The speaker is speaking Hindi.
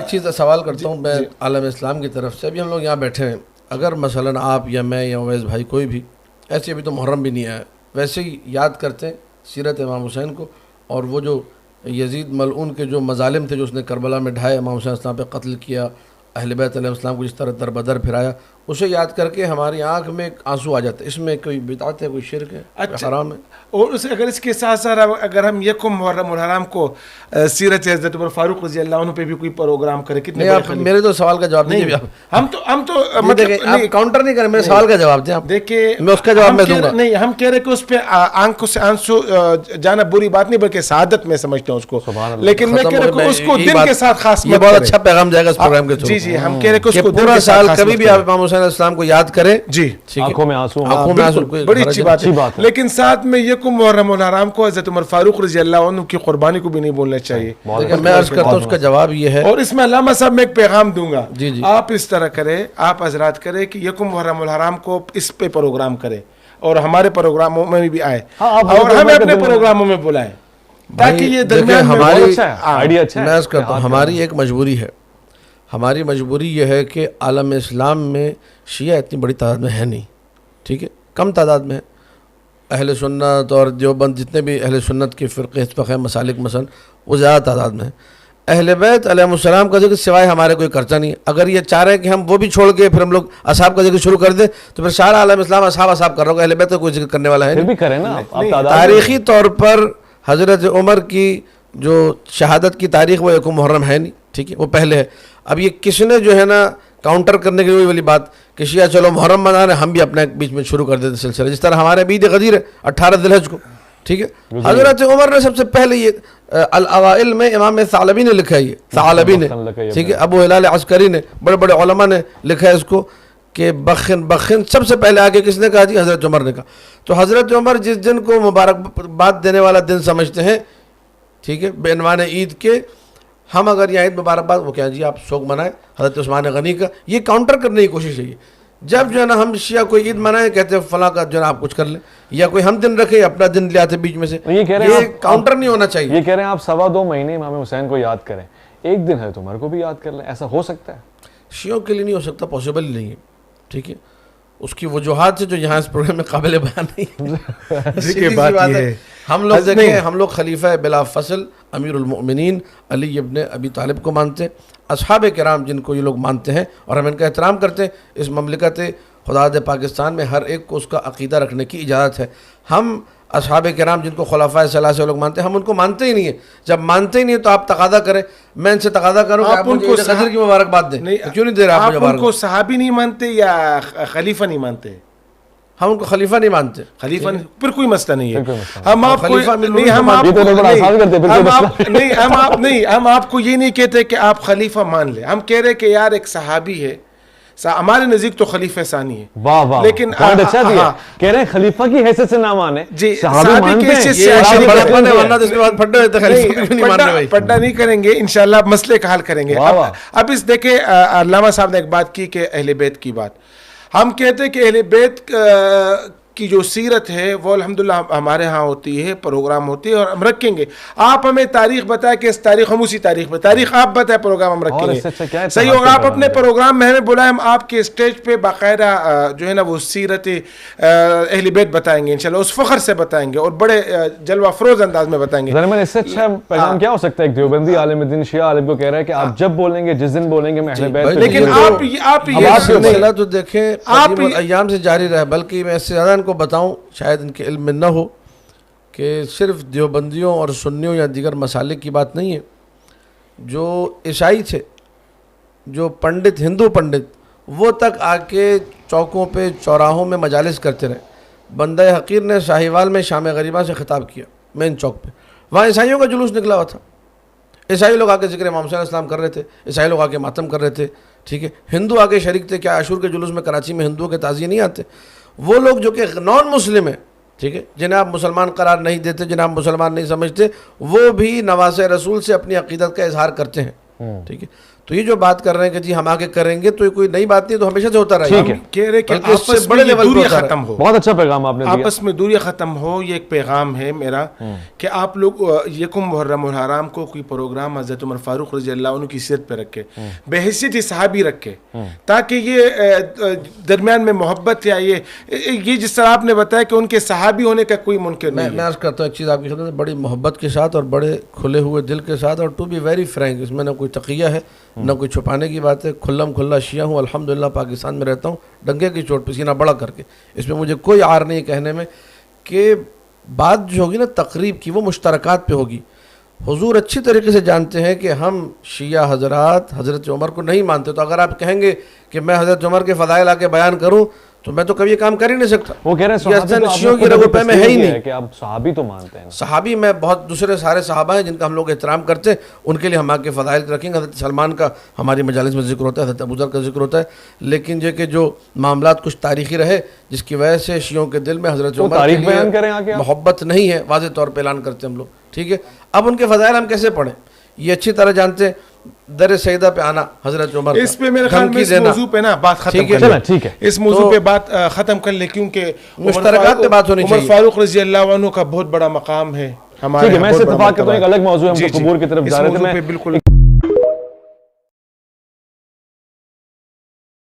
एक चीज़ का सवाल करता हूँ मैं आलम इस्लाम की तरफ से। अभी हम लोग यहाँ बैठे हैं, अगर मसलन आप या मैं या उवैस भाई कोई भी, ऐसे अभी तो मुहर्रम भी नहीं आया, वैसे ही याद करते हैं सीरत इमाम हुसैन को और वो जो यजीद मलऊन के जो मजालिम थे जो उसने करबला में ढाए, इमाम हुसैन इस्लाम पे कत्ल किया, अहले बैत अलैहिस्सलाम को जिस तरह दरबदर फिराया, उसे याद करके हमारी आंख में आंसू आ जाते हैं। इसमें कोई बिदअत है, कोई शिरक है, अच्छा, हराम है? और उस अगर इसके साथ साथ अगर हम यकुम मुहर्रम हराम को सीरत हज़रत उमर फारूक रज़ी अल्लाह अन्हु पे भी कोई प्रोग्राम करें, कितने नहीं, आप मेरे तो सवाल का जवाब दीजिए। हम तो मतलब आप काउंटर नहीं करें, मेरे सवाल का जवाब दें आप। देखिए मैं उसका जवाब मैं दूंगा। नहीं, हम कह रहे कि उस पे आंखों से आंसू जाना बुरी बात नहीं, बल्कि शहादत में समझते हैं उसको, लेकिन मैं कह रहा हूँ उसको दिन के साथ खास, ये बहुत अच्छा पैगाम जाएगा इस प्रोग्राम के थ्रू। जी जी, हम कह रहे हैं कि पूरा साल कभी भी आप इमाम हुसैन इस्लाम को याद करें जी, आंखों में आंसू, बड़ी अच्छी बात है। लेकिन साथ में यकुम मुहर्रम हराम को हज़रत उमर फारूक रज़ी अल्लाह अन्हु की कुर्बानी को भी नहीं बोलना चाहिए। मैं अर्ज करता हूँ उसका जवाब ये है। और इसमें अल्लामा साहब मैं एक पैगाम दूंगा, जी जी, आप इस तरह करें, आप हजरात करें कि यकुम मुहर्रम हराम को इस पे प्रोग्राम करें और हमारे प्रोग्रामों में भी आए और हमें अपने प्रोग्रामों में बुलाएं, ताकि ये दरमियान में हमारी आइडिया अच्छा है। मैं अर्ज करता हूँ हमारी एक मजबूरी है, हमारी मजबूरी यह है कि आलम इस्लाम में शिया इतनी बड़ी तादाद में है नहीं, ठीक है, कम तादाद में है। अहले सुन्नत और देवबंद जितने भी अहले सुन्नत के फ़िरक़े इत्तफ़ाक़ मसालिक मसन वो ज़्यादा तादाद में है। अहले बैत अलैहिस्सलाम का जिक्र सिवाय हमारे कोई खर्चा नहीं। अगर ये चाह रहे हैं कि हम वो भी छोड़ के फिर हम लोग असहाब का जिक्र शुरू कर दें तो फिर सारा आलम इस्लाम असहाब कर रहा होगा, अहले बैत का कोई जिक्र करने वाला है फिर भी करें ना। तारीख़ी तौर पर हज़रत उमर की जो शहादत की तारीख़ वो यकुम मुहर्रम है नहीं, ठीक है, वो पहले है। अब ये किसने जो है ना काउंटर करने की वही वाली बात कि शिया चलो मुहर्रम मना रहे, हम भी अपने बीच में शुरू कर देते सिलसिला, जिस तरह हमारे ईद गदीर है 18 ज़िलहज को, ठीक है। हज़रत उमर ने सबसे पहले ये अल अवाइल में इमाम सालबी ने लिखा है, ये सालबी ने, ठीक है, अबू हिलाल अस्करी ने, बड़े बड़े उलमा ने लिखा है इसको कि बखिन सबसे पहले आगे किसने कहा जी? हज़रत उमर ने कहा। तो हज़रत उमर जिस दिन को मुबारकबाद देने वाला दिन समझते हैं, ठीक है, बेनवान ईद के, हम अगर यहाँ ईद मुबारकबाद वो क्या जी आप शोक मनाएं हज़रत उस्मान गनी का, ये काउंटर करने की कोशिश है। जब जो है ना हम शिया कोई ईद मनाएं कहते हैं फला का जो है ना आप कुछ कर लें, या कोई हम दिन रखे अपना दिन ले आते बीच में से, ये कह रहे हैं काउंटर नहीं होना चाहिए। ये कह रहे हैं आप 2.25 महीने इमाम हुसैन को याद करें, एक दिन हज़रत उमर को भी याद कर लें, ऐसा हो सकता है? शियों के लिए नहीं हो सकता, पॉसिबल ही नहीं है, ठीक है। उसकी वजूहात से जो यहाँ इस प्रोग्राम में काबिल बयान नहीं है। बात है हम लोग देखें, हम लोग खलीफा बिला फसल अमीरुल मोमिनीन अली इब्न अबी तालिब को मानते हैं, असहाब किराम जिनको ये लोग मानते हैं और हम इनका एहतराम करते हैं। इस ममलिकत खुदाद पाकिस्तान में हर एक को उसका अक़ीदा रखने की इजाज़त है। हम असहाब किराम जिनको खुलफ़ाए सलासा लोग मानते हैं, हम उनको मानते ही नहीं है। जब मानते ही नहीं है तो आप तकादा करें, मैं इनसे तकादा करूँ आप उनको सदर की मुबारकबाद दें, क्यों नहीं दे रहे आप? उनको सहाबी नहीं मानते या खलीफा नहीं मानते? हम उनको खलीफा नहीं मानते, खलीफा फिर कोई मसला नहीं है। हम आपको हम आपको ये नहीं कहते कि आप खलीफा मान ले, हम कह रहे कि यार एक सहाबी है, हमारे नजदीक तो खलीफा सानी है। वाह वाह, लेकिन अच्छा दिया, कह रहे हैं खलीफा की हैसियत से ना माने जी, पढ़ना नहीं करेंगे इंशाल्लाह, मसले का हल करेंगे। अब इस देखे अल्लामा साहब ने एक बात की कि अहले बैत की बात, हम कहते हैं कि अहले बैत की जो सीरत है वो अल्हम्दुलिल्लाह हमारे यहाँ होती है, प्रोग्राम होती है और हम रखेंगे। आप हमें तारीख बताए कि इस तारीख, हम उसी तारीख पे तारीख आप बताए, प्रोग्राम हम रखेंगे, सही होगा। आप अपने प्रोग्राम में हमें बुलाएं, हम आपके स्टेज पे बाकायदा जो है ना वो सीरत अहले बैत बताएंगे इंशाल्लाह, उस फ़ख्र से बताएंगे और बड़े जलवा अफरोज अंदाज में बताएंगे। इससे अच्छा पैगाम क्या हो सकता है? एक देवबंदी आलिम दिन शिया आलिम को कह रहा है कि आप जब बोलेंगे, जिस दिन बोलेंगे मैं अहले बैत, लेकिन आप ये सिलसिला तो देखें आप अय्याम से जारी रहे, बल्कि मैं इससे ज़्यादा को बताऊं, शायद इनके इल्म में न हो कि सिर्फ देवबंदियों और सुन्नियों या दीगर मसाले की बात नहीं है। जो ईसाई थे, जो पंडित, हिंदू पंडित, वो तक आके चौकों पे चौराहों में मजालिस करते रहे। बंदा हकीर ने साहिवाल में शाम गरीबा से खिताब किया मेन चौक पे, वहाँ ईसाइयों का जुलूस निकला हुआ था। ईसाई लोग आके जिक्र इमाम हुसैन इस्लाम कर रहे थे, ईसाई लोग आके मातम कर रहे थे, ठीक है। हिंदू आके शरीक थे। क्या आशूर के जुलूस में कराची में हिंदुओं के ताज़िए नहीं आते? वो लोग जो कि नॉन मुस्लिम है, ठीक है, जिन्हें आप मुसलमान करार नहीं देते, जिन्हें आप मुसलमान नहीं समझते, वो भी नवासे रसूल से अपनी अकीदत का इजहार करते हैं, ठीक है। तो ये जो बात कर रहे हैं कि जी हम आगे करेंगे, तो ये कोई नई बात नहीं, तो हमेशा से होता रहा ठीक है। कह रहे कि बल्कि इससे आपस बड़े में ये लेवल पे दूरियां होता रहा है। खत्म हो, बहुत अच्छा पैगाम आपने दिया। आपस में दूरियां खत्म हो, ये एक पैगाम है मेरा कि आप लोग यकुम मुहर्रम और हराम को कोई प्रोग्राम हज़रत उमर फारूक रज़ी अल्लाह अन्हु की सीरत पे रखे, बहैसियत ही सहाबी रखे, ताकि ये दरमियान में मोहब्बत या ये जिस तरह आपने बताया कि उनके सहाबी होने का कोई मुमकिन नहीं मैं अर्ज करता हूँ एक चीज़ आपकी खिदमत में, बड़ी मोहब्बत के साथ और बड़े खुले हुए दिल के साथ, और टू बी वेरी फ्रैंक, इसमें ना कोई तकिया है ना कोई छुपाने की बात है। खुल्लम खुल्ला शिया हूँ, अल्हम्दुलिल्लाह पाकिस्तान में रहता हूँ, डंगे की चोट पे सीना बड़ा करके। इसमें मुझे कोई आर नहीं कहने में कि बात जो होगी ना तकरीब की, वो मुश्तरकात पे होगी। हुजूर अच्छी तरीके से जानते हैं कि हम शिया हजरात हज़रत उमर को नहीं मानते, तो अगर आप कहेंगे कि मैं हज़रत उमर के फ़ज़ाइल आके बयान करूँ, तो मैं तो कभी ये काम कर ही नहीं सकता। वो कह रहे हैं ये अज़न शियों की रगों में है ही नहीं कि आप सहाबी तो मानते हैं। सहाबी में बहुत दूसरे सारे सहाबा हैं जिनका हम लोग एहतराम करते हैं, उनके लिए हम आके फ़ज़ाइल रखेंगे। हज़रत सलमान का हमारी मजालिस में जिक्र होता है, हज़रत अबू ज़र का जिक्र होता है, लेकिन ये कि जो मामलात कुछ तारीख़ी रहे जिसकी वजह से शियों के दिल में हज़रत उमर के तारीख बयान करें लिए आगे आप। मोहब्बत नहीं है, वाज़ेह तौर पर ऐलान करते हैं हम लोग, ठीक है। अब उनके फ़ज़ाइल हम कैसे पढ़ें, ये अच्छी तरह जानते हैं। दर सईदा पे आना हज़रत उमर, इस पे मेरे ख्याल में इस मौजू पे ना बात खत्म ठीक है, कर लें। ठीक है। इस मौजू पे बात खत्म कर ले, क्योंकि मुश्तरकात पे बात होनी चाहिए। उमर फारूक रज़ी अल्लाह अन्हु का बहुत बड़ा मकाम है हमारे। ठीक है, मैं इसे इत्तेफाक करता हूँ, एक अलग मौजू है, हम जी, तो जी। कबूर की तरफ इस जा रहे थे। मौजू मैं पे बिल्कुल